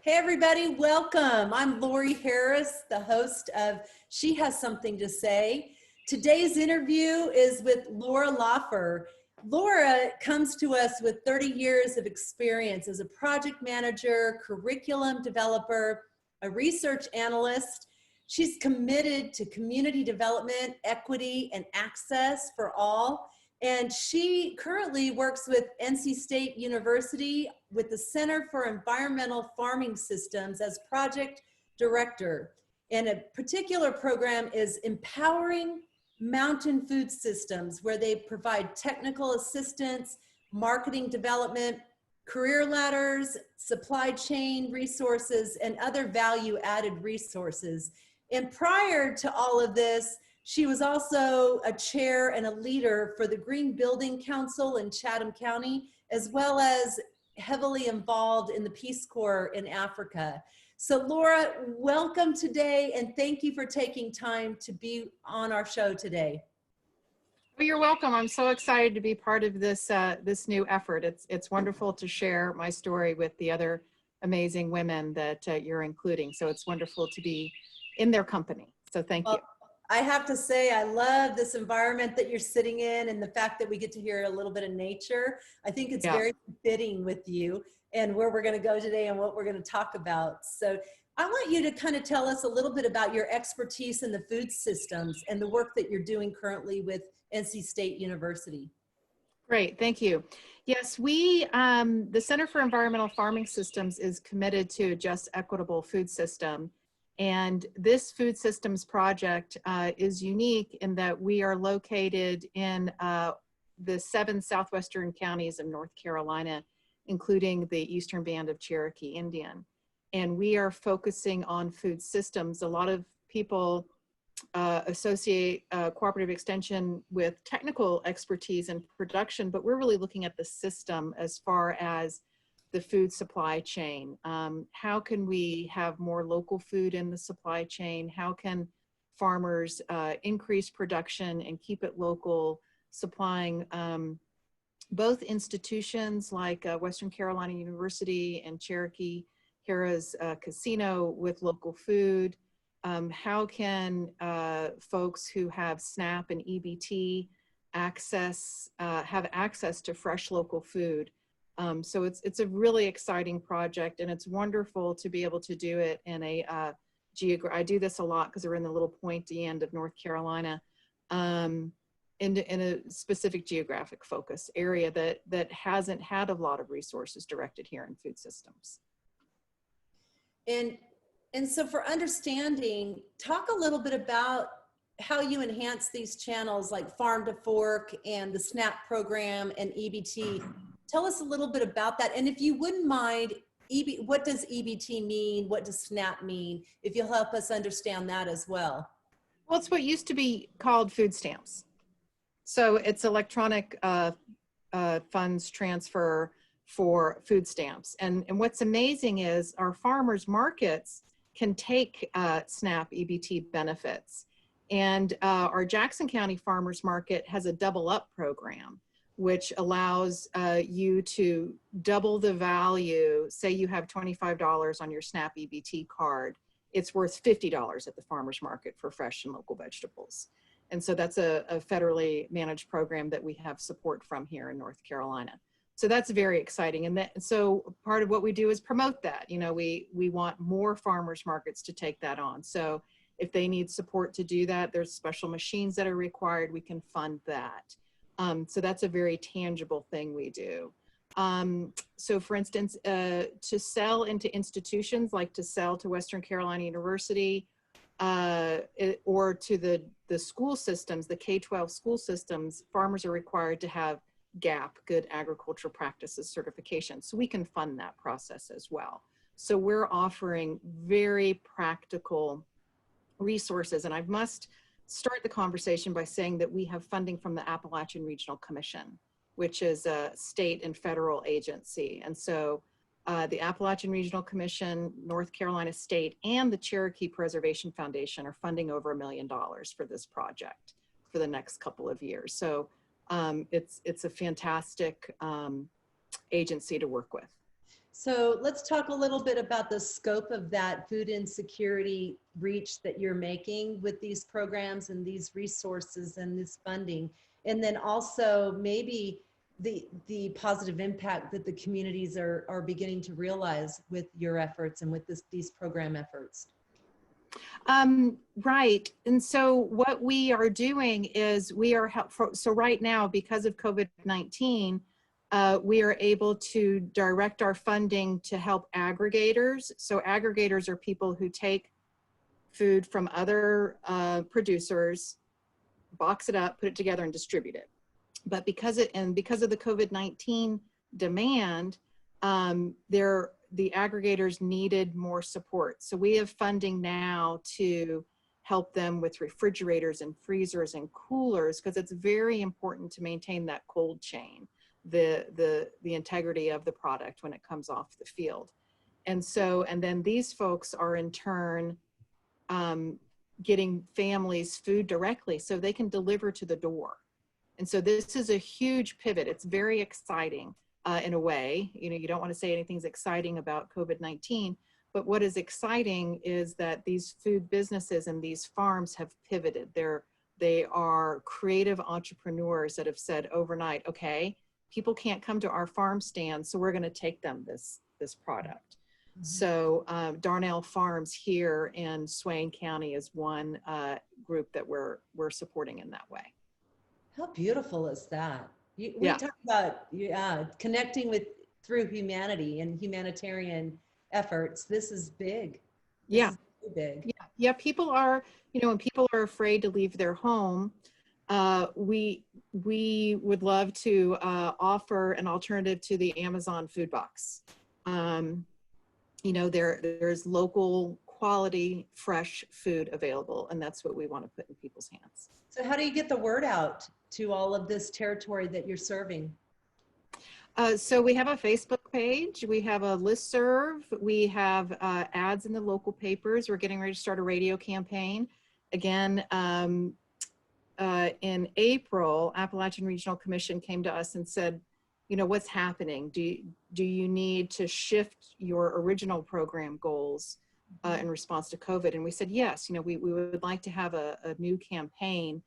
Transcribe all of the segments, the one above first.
Hey everybody, welcome. I'm Lori Harris, the host of She Has Something to Say. Today's interview is with Laura Lauffer. Laura comes to us with 30 years of experience as a project manager, curriculum developer, a research analyst. She's committed to community development, equity, and access for all. And she currently works with NC State University with the Center for Environmental Farming Systems as project director. And a particular program is Empowering Mountain Food Systems, where they provide technical assistance, marketing development, career ladders, supply chain resources, and other value-added resources. And prior to all of this, she was also a chair and a leader for the Green Building Council in Chatham County, as well as heavily involved in the Peace Corps in Africa. So Laura, welcome today, and thank you for taking time to be on our show today. Well, you're welcome. I'm so excited to be part of this this new effort. It's wonderful to share my story with the other amazing women that you're including. So it's wonderful to be in their company. So thank you. I have to say, I love this environment that you're sitting in and the fact that we get to hear a little bit of nature. I think it's very fitting with you and where we're going to go today and what we're going to talk about. So I want you to kind of tell us a little bit about your expertise in the food systems and the work that you're doing currently with NC State University. Great, thank you. Yes, we, the Center for Environmental Farming Systems is committed to a just, equitable food system. And this food systems project is unique in that we are located in the 7 southwestern counties of North Carolina, including the Eastern Band of Cherokee Indian. And we are focusing on food systems. A lot of people associate cooperative extension with technical expertise and production, but we're really looking at the system as far as the food supply chain. How can we have more local food in the supply chain? How can farmers increase production and keep it local, supplying both institutions like Western Carolina University and Cherokee Harrah's Casino with local food? How can folks who have SNAP and EBT have access to fresh local food? So it's a really exciting project, and it's wonderful to be able to do it in a I do this a lot because we're in the little pointy end of North Carolina, in a specific geographic focus area that hasn't had a lot of resources directed here in food systems. And so for understanding, talk a little bit about how you enhance these channels like Farm to Fork and the SNAP program and EBT. Tell us a little bit about that. And if you wouldn't mind, what does EBT mean? What does SNAP mean? If you'll help us understand that as well. Well, it's what used to be called food stamps. So it's electronic funds transfer for food stamps. And what's amazing is our farmers markets can take SNAP EBT benefits. And our Jackson County Farmers Market has a double up program, which allows you to double the value. Say you have $25 on your SNAP EBT card, it's worth $50 at the farmer's market for fresh and local vegetables. And so that's a federally managed program that we have support from here in North Carolina. So that's very exciting. And so part of what we do is promote that. You know, we want more farmers markets to take that on. So if they need support to do that, there's special machines that are required, we can fund that. So that's a very tangible thing we do. So for instance, to sell into institutions, like to sell to Western Carolina University, or to the school systems, the K-12 school systems, farmers are required to have GAP, Good Agricultural Practices certification. So we can fund that process as well. So we're offering very practical resources. And I must start the conversation by saying that we have funding from the Appalachian Regional Commission, which is a state and federal agency. And so the Appalachian Regional Commission, North Carolina State, and the Cherokee Preservation Foundation are funding over $1 million for this project for the next couple of years. So it's a fantastic agency to work with. So let's talk a little bit about the scope of that food insecurity reach that you're making with these programs and these resources and this funding. And then also maybe the positive impact that the communities are beginning to realize with your efforts and with these program efforts. Right. And so what we are doing is we are helpful. So right now, because of COVID-19, we are able to direct our funding to help aggregators. So aggregators are people who take food from other producers, box it up, put it together, and distribute it. But because of the COVID-19 demand, the aggregators needed more support. So we have funding now to help them with refrigerators and freezers and coolers, because it's very important to maintain that cold chain, the integrity of the product when it comes off the field. And then these folks are in turn getting families food directly so they can deliver to the door. And so this is a huge pivot. It's very exciting in a way. You know, you don't want to say anything's exciting about COVID-19, but what is exciting is that these food businesses and these farms have pivoted. They are creative entrepreneurs that have said overnight, okay, people can't come to our farm stand, so we're going to take them this product. Mm-hmm. So Darnell Farms here in Swain County is one group that we're supporting in that way. How beautiful is that? We talk about connecting through humanity and humanitarian efforts. This is big. This is big. Yeah. People are, when people are afraid to leave their home, we would love to offer an alternative to the Amazon food box. There's local quality, fresh food available, and that's what we want to put in people's hands. So how do you get the word out to all of this territory that you're serving? So we have a Facebook page, we have a listserv, we have ads in the local papers. We're getting ready to start a radio campaign. Again, in April, Appalachian Regional Commission came to us and said, what's happening? Do you need to shift your original program goals in response to COVID? And we said, yes, we would like to have a new campaign,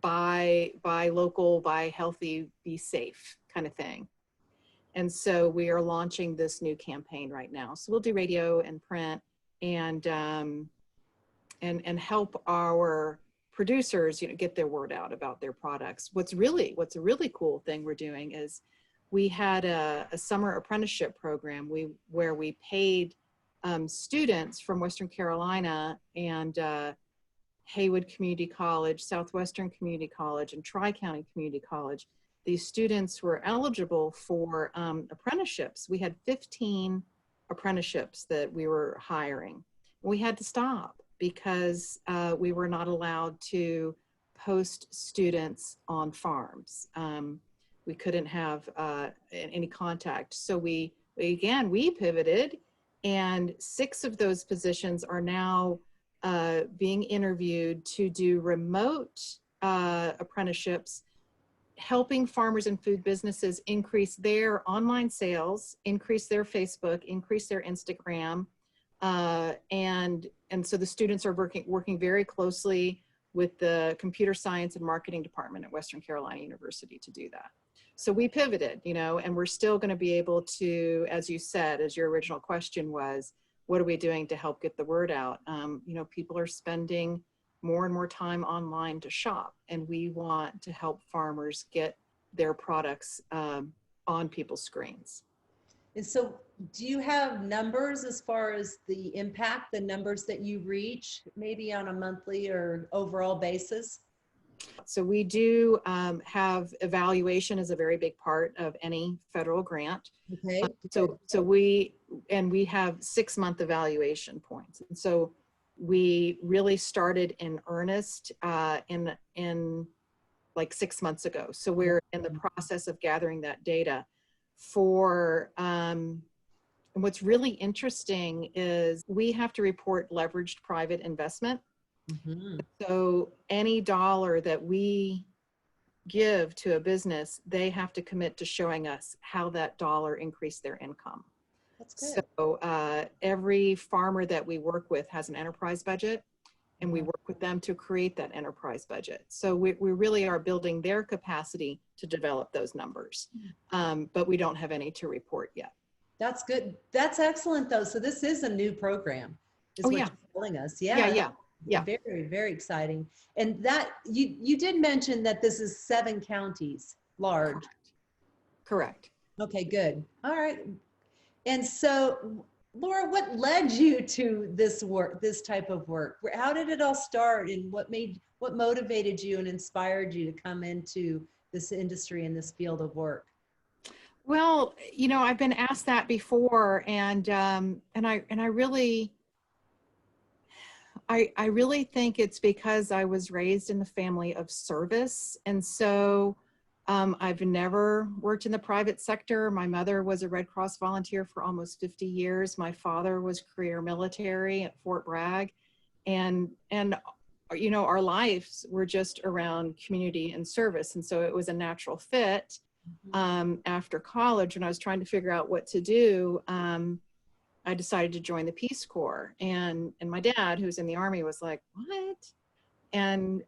buy local, buy healthy, be safe kind of thing. And so we are launching this new campaign right now. So we'll do radio and print and help our producers, get their word out about their products. What's a really cool thing we're doing is we had a summer apprenticeship program where we paid students from Western Carolina and Haywood Community College, Southwestern Community College, and Tri-County Community College. These students were eligible for apprenticeships. We had 15 apprenticeships that we were hiring. We had to stop because we were not allowed to post students on farms. We couldn't have any contact. So we pivoted, and 6 of those positions are now being interviewed to do remote apprenticeships, helping farmers and food businesses increase their online sales, increase their Facebook, increase their Instagram, and so the students are working very closely with the computer science and marketing department at Western Carolina University to do that. So we pivoted, and we're still going to be able to, as you said, as your original question was, what are we doing to help get the word out? People are spending more and more time online to shop, and we want to help farmers get their products on people's screens. And so do you have numbers as far as the impact, the numbers that you reach, maybe on a monthly or overall basis? So we do have evaluation as a very big part of any federal grant. Okay. So we have 6-month evaluation points. And so we really started in earnest in like 6 months ago. So we're in the process of gathering that data for, and what's really interesting is we have to report leveraged private investment. Mm-hmm. So any dollar that we give to a business, they have to commit to showing us how that dollar increased their income. That's good. So every farmer that we work with has an enterprise budget, and we Mhm. work with them to create that enterprise budget. So we really are building their capacity to develop those numbers, but we don't have any to report yet. That's good. That's excellent though. So this is a new program, is Oh what yeah, you're telling us. yeah, Yeah, yeah, yeah, very, very exciting. And that you did mention that this is 7 counties large. correct. Okay, good. All right. And so, Laura, what led you to this work, this type of work? How did it all start, and what motivated you and inspired you to come into this industry and this field of work? Well, you know, I've been asked that before, and I really, I really think it's because I was raised in a family of service. And so I've never worked in the private sector. My mother was a Red Cross volunteer for almost 50 years. My father was career military at Fort Bragg. And you know, our lives were just around community and service. And so it was a natural fit. After college, when I was trying to figure out what to do, I decided to join the Peace Corps. And my dad, who's in the Army, was like, "What?" And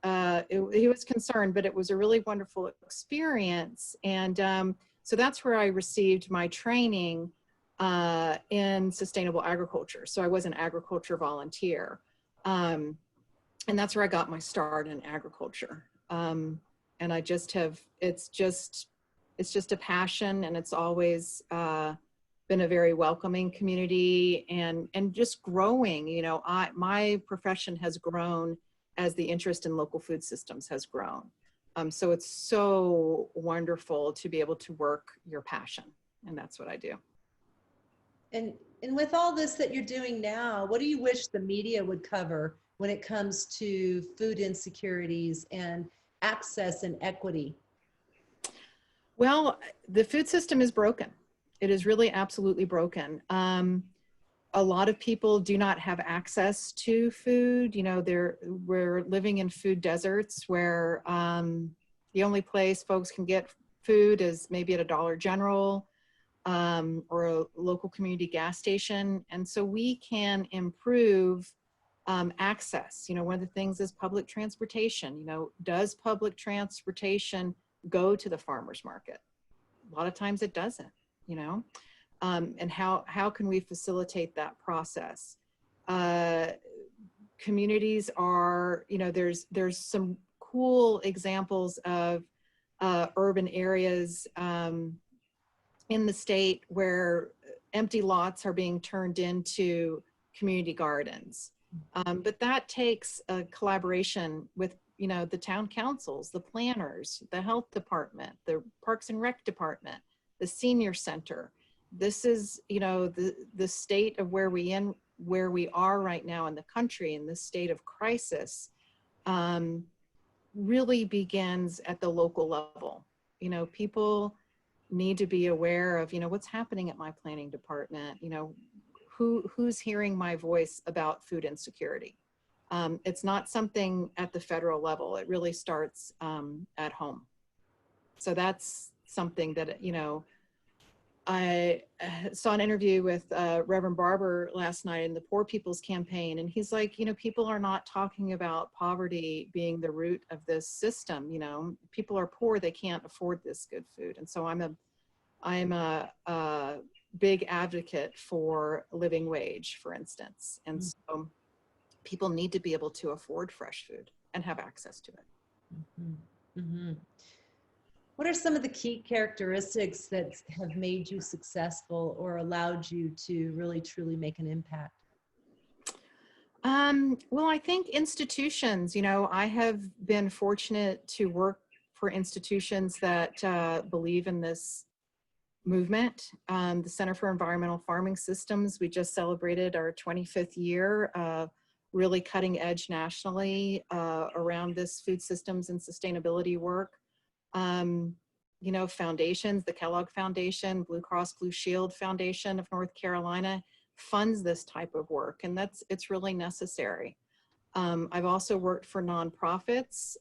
he was concerned, but it was a really wonderful experience. And so that's where I received my training in sustainable agriculture. So I was an agriculture volunteer. And that's where I got my start in agriculture. And I just have, it's just a passion, and it's always been a very welcoming community, and just growing. You know, my profession has grown as the interest in local food systems has grown. So it's so wonderful to be able to work your passion, and that's what I do. And with all this that you're doing now, what do you wish the media would cover when it comes to food insecurities and access and equity? Well, the food system is broken. It is really absolutely broken. A lot of people do not have access to food. You know, we're living in food deserts where the only place folks can get food is maybe at a Dollar General or a local community gas station. And so we can improve access. You know, one of the things is public transportation. You know, does public transportation go to the farmer's market? A lot of times it doesn't, you know. And how can we facilitate that process? Communities are, you know, there's some cool examples of urban areas in the state where empty lots are being turned into community gardens. But that takes a collaboration with, you know, the town councils, the planners, the health department, the Parks and Rec department, the senior center. This is, you know, the state of where we are right now in the country, in this state of crisis, really begins at the local level. You know, people need to be aware of, you know, what's happening at my planning department. You know, who's hearing my voice about food insecurity. It's not something at the federal level. It really starts at home. So that's something that, you know, I saw an interview with Reverend Barber last night in the Poor People's Campaign, and he's like, you know, people are not talking about poverty being the root of this system. You know, people are poor; they can't afford this good food, and so I'm a big advocate for living wage, for instance, and so people need to be able to afford fresh food and have access to it. Mm-hmm. Mm-hmm. What are some of the key characteristics that have made you successful or allowed you to really truly make an impact? Well, I think institutions, you know, I have been fortunate to work for institutions that believe in this movement. The Center for Environmental Farming Systems, we just celebrated our 25th year, really cutting edge nationally around this food systems and sustainability work. You know, foundations, the Kellogg Foundation, Blue Cross Blue Shield Foundation of North Carolina funds this type of work, and it's really necessary. I've also worked for nonprofits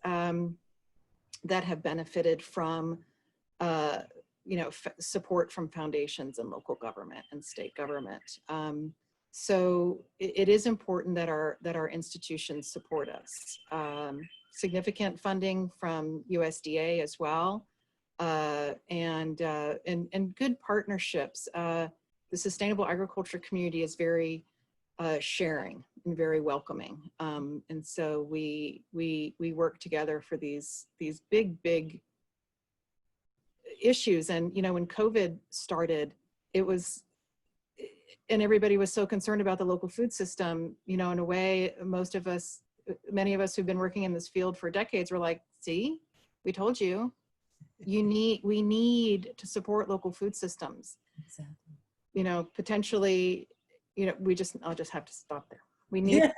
that have benefited from, you know, support from foundations and local government and state government. So it is important that our institutions support us. Significant funding from USDA as well, and good partnerships. The sustainable agriculture community is very sharing and very welcoming, and so we work together for these big issues. And you know, when COVID started, it was, and everybody was so concerned about the local food system, you know, in a way, many of us who've been working in this field for decades were like, see, we told you, we need to support local food systems. Exactly. You know, potentially, you know, I'll just have to stop there. We need,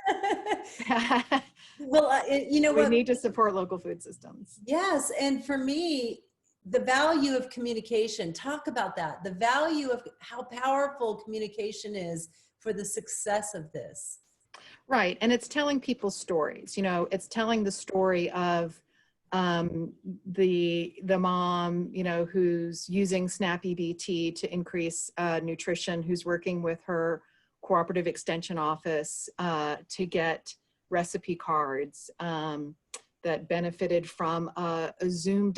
Well, you know we what? need to support local food systems. Yes. And for me, the value of communication, talk about that. The value of how powerful communication is for the success of this. Right. And it's telling people stories. You know, it's telling the story of the mom, you know, who's using SNAP EBT to increase nutrition, who's working with her cooperative extension office to get recipe cards, that benefited from a Zoom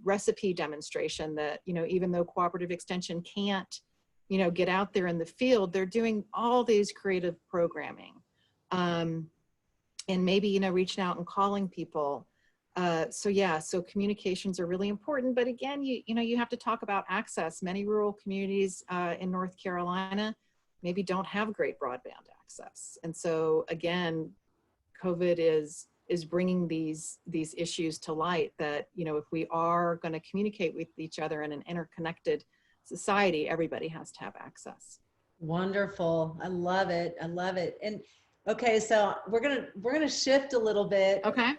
recipe demonstration that, you know, even though cooperative extension can't, you know, get out there in the field, they're doing all these creative programming. And maybe, you know, reaching out and calling people. So yeah, so communications are really important. But again, you know, you have to talk about access. Many rural communities in North Carolina maybe don't have great broadband access. And so again, COVID is bringing these issues to light, that, you know, if we are going to communicate with each other in an interconnected society, everybody has to have access. Wonderful. I love it. I love it. And okay, so we're gonna shift a little bit. Okay.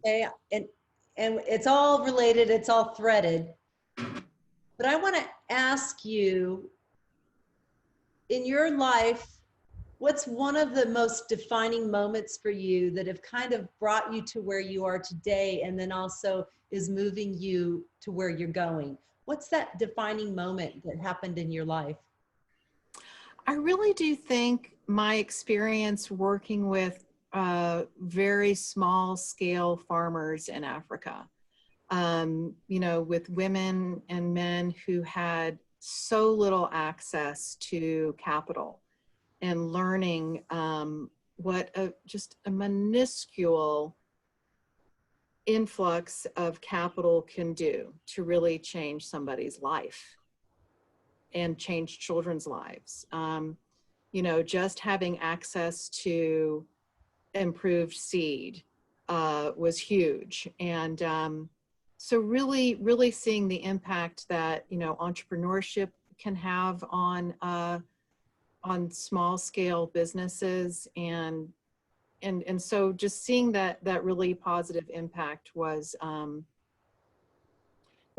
Okay, and it's all related, it's all threaded. But I want to ask you, in your life, what's one of the most defining moments for you that have kind of brought you to where you are today, and then also is moving you to where you're going? What's that defining moment that happened in your life? I really do think my experience working with very small scale farmers in Africa, you know, with women and men who had so little access to capital, and learning what just a minuscule influx of capital can do to really change somebody's life and change children's lives. You know, just having access to improved seed was huge. And so really seeing the impact that, you know, entrepreneurship can have on small scale businesses, and so just seeing that really positive impact was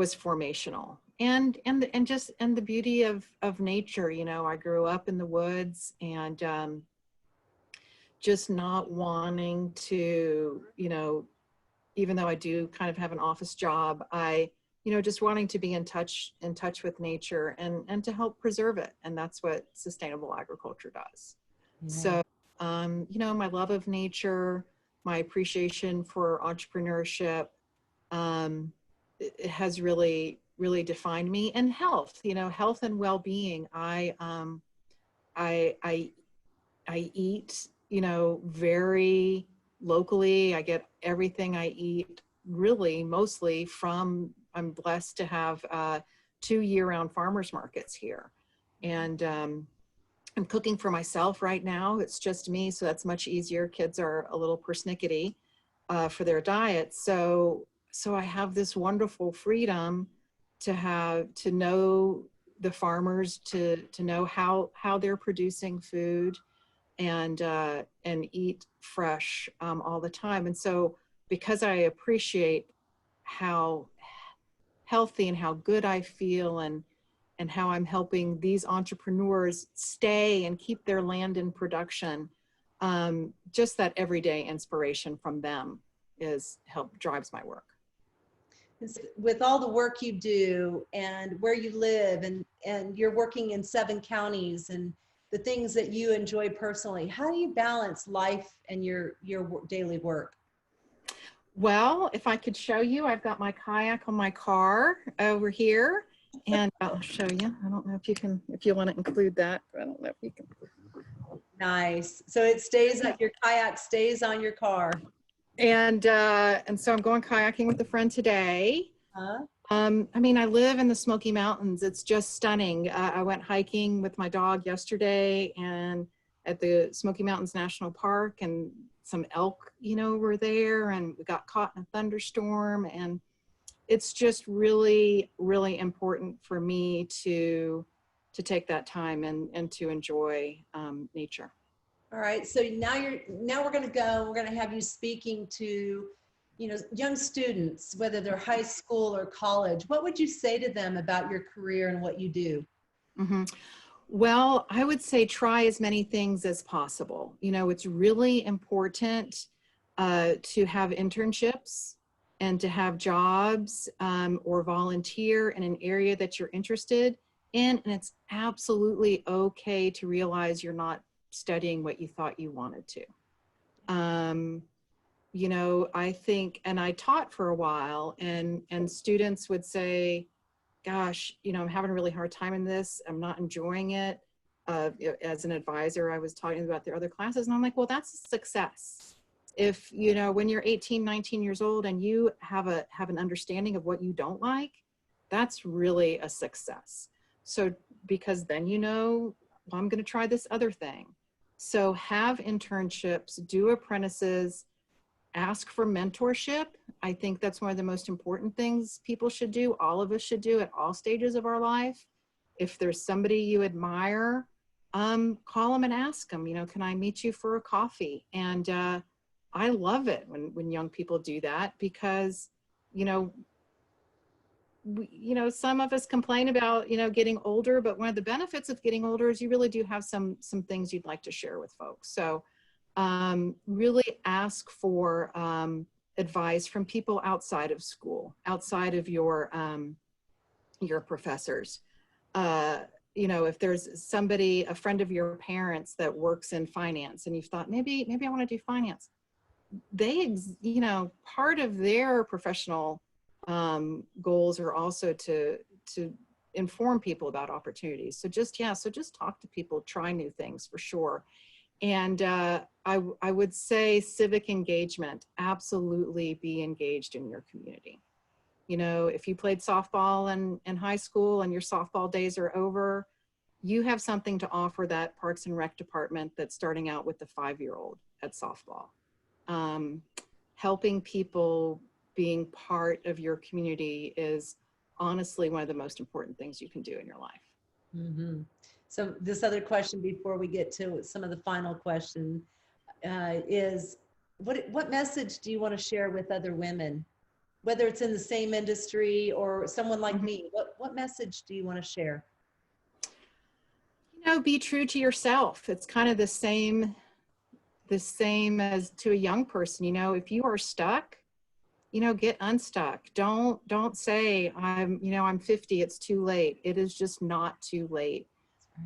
formational. And the beauty of nature. You know, I grew up in the woods, and just not wanting to, you know, even though I do kind of have an office job, you know, just wanting to be in touch with nature and to help preserve it. And that's what sustainable agriculture does. Yeah. So, you know, my love of nature, my appreciation for entrepreneurship, it has really defined me. And health, you know, health and well-being. I eat, you know, very locally. I get everything I eat really mostly from, I'm blessed to have 2 year-round farmers markets here. And I'm cooking for myself right now. It's just me, so that's much easier. Kids are a little persnickety for their diet. So I have this wonderful freedom to know the farmers, to know how they're producing food, and eat fresh all the time. And so because I appreciate how healthy and how good I feel, and how I'm helping these entrepreneurs stay and keep their land in production, just that everyday inspiration from them drives my work. With all the work you do and where you live, and you're working in 7 counties, and the things that you enjoy personally, how do you balance life and your daily work? Well, if I could show you, I've got my kayak on my car over here, and I'll show you. I don't know if you can, if you want to include that, but I don't know if you can. Nice. So it stays at your kayak stays on your car. And so I'm going kayaking with a friend today. Huh? I mean, I live in the Smoky Mountains. It's just stunning. I went hiking with my dog yesterday and at the Smoky Mountains National Park, and some elk, were there, and we got caught in a thunderstorm. And it's just really, really important for me to take that time and to enjoy nature. All right. So now we're going to go. We're going to have you speaking to, young students, whether they're high school or college. What would you say to them about your career and what you do? Mm-hmm. Well, I would say try as many things as possible. It's really important to have internships and to have jobs or volunteer in an area that you're interested in. And it's absolutely okay to realize you're not studying what you thought you wanted to. I think, and I taught for a while, and students would say, gosh, I'm having a really hard time in this. I'm not enjoying it. As an advisor, I was talking about their other classes, and I'm like, well, that's a success. If, when you're 18, 19 years old and you have an understanding of what you don't like, that's really a success. So, because then, well, I'm going to try this other thing. So have internships, do apprentices, ask for mentorship. I think that's one of the most important things people should do. All of us should do at all stages of our life. If there's somebody you admire, call them and ask them, can I meet you for a coffee? And I love it when young people do that, because, some of us complain about, getting older, but one of the benefits of getting older is you really do have some things you'd like to share with folks. So really ask for advice from people outside of school, outside of your professors. If there's somebody, a friend of your parents that works in finance, and you've thought, maybe I want to do finance. Part of their professional goals are also to inform people about opportunities. So just talk to people, try new things for sure. And I would say civic engagement, absolutely be engaged in your community. If you played softball in high school and your softball days are over, you have something to offer that Parks and Rec department that's starting out with the 5-year-old at softball. Helping people, being part of your community is honestly one of the most important things you can do in your life. Mm-hmm. So this other question before we get to some of the final question is, what message do you want to share with other women, whether it's in the same industry or someone like me? What message do you want to share? Be true to yourself. It's kind of the same as to a young person. If you are stuck, get unstuck. Don't say I'm 50, it's too late. It is just not too late.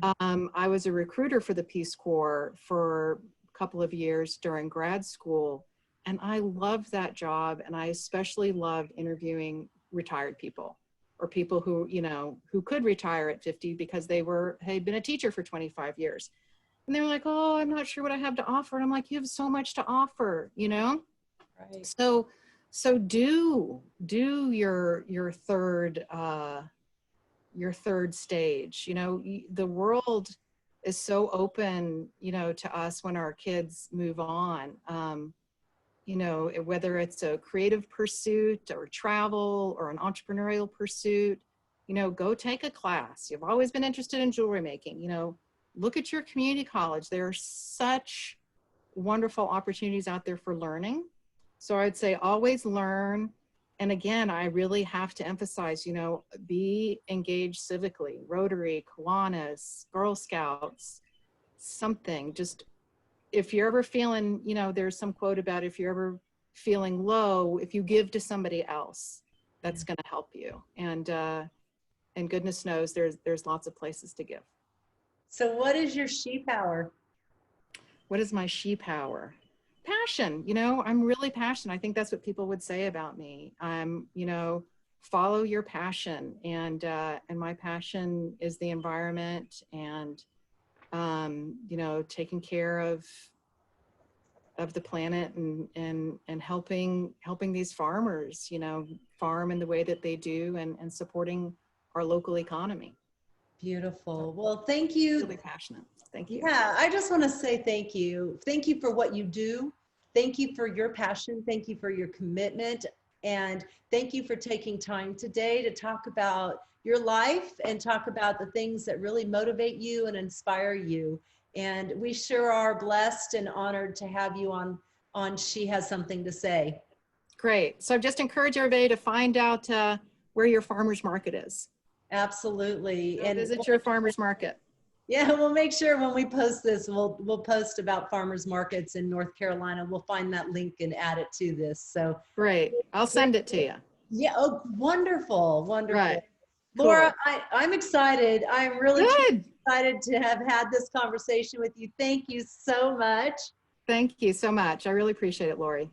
I was a recruiter for the Peace Corps for a couple of years during grad school, and I loved that job. And I especially loved interviewing retired people, or people who could retire at 50 because had been a teacher for 25 years. And they were like, oh, I'm not sure what I have to offer. And I'm like, you have so much to offer, Right. So do your third stage. The world is so open, to us when our kids move on. Whether it's a creative pursuit or travel or an entrepreneurial pursuit, go take a class. You've always been interested in jewelry making, look at your community college. There are such wonderful opportunities out there for learning. So I'd say always learn. And again, I really have to emphasize, be engaged civically, Rotary, Kiwanis, Girl Scouts, something. Just if you're ever feeling, there's some quote about if you're ever feeling low, if you give to somebody else, that's going to help you. And goodness knows there's lots of places to give. So what is your she power? What is my she power? Passion. You know, I'm really passionate. I think that's what people would say about me. I'm, you know, follow your passion, and my passion is the environment, and you know, taking care of the planet, and helping these farmers, you know, farm in the way that they do, and supporting our local economy. Beautiful. Well, thank you. Really passionate. Thank you. Yeah, I just want to say thank you. Thank you for what you do. Thank you for your passion. Thank you for your commitment. And thank you for taking time today to talk about your life and talk about the things that really motivate you and inspire you. And we sure are blessed and honored to have you on She Has Something to Say. Great. So just encourage everybody to find out where your farmer's market is. Absolutely. So and visit your farmer's market. yeah, we'll make sure when we post this, we'll post about farmers markets in North Carolina. We'll find that link and add it to this. So Great. I'll send it to you. yeah, oh, wonderful, wonderful. Right. Laura, Cool. I'm excited. I'm really Good. excited to have had this conversation with you. Thank you so much. Thank you so much. I really appreciate it, Lori.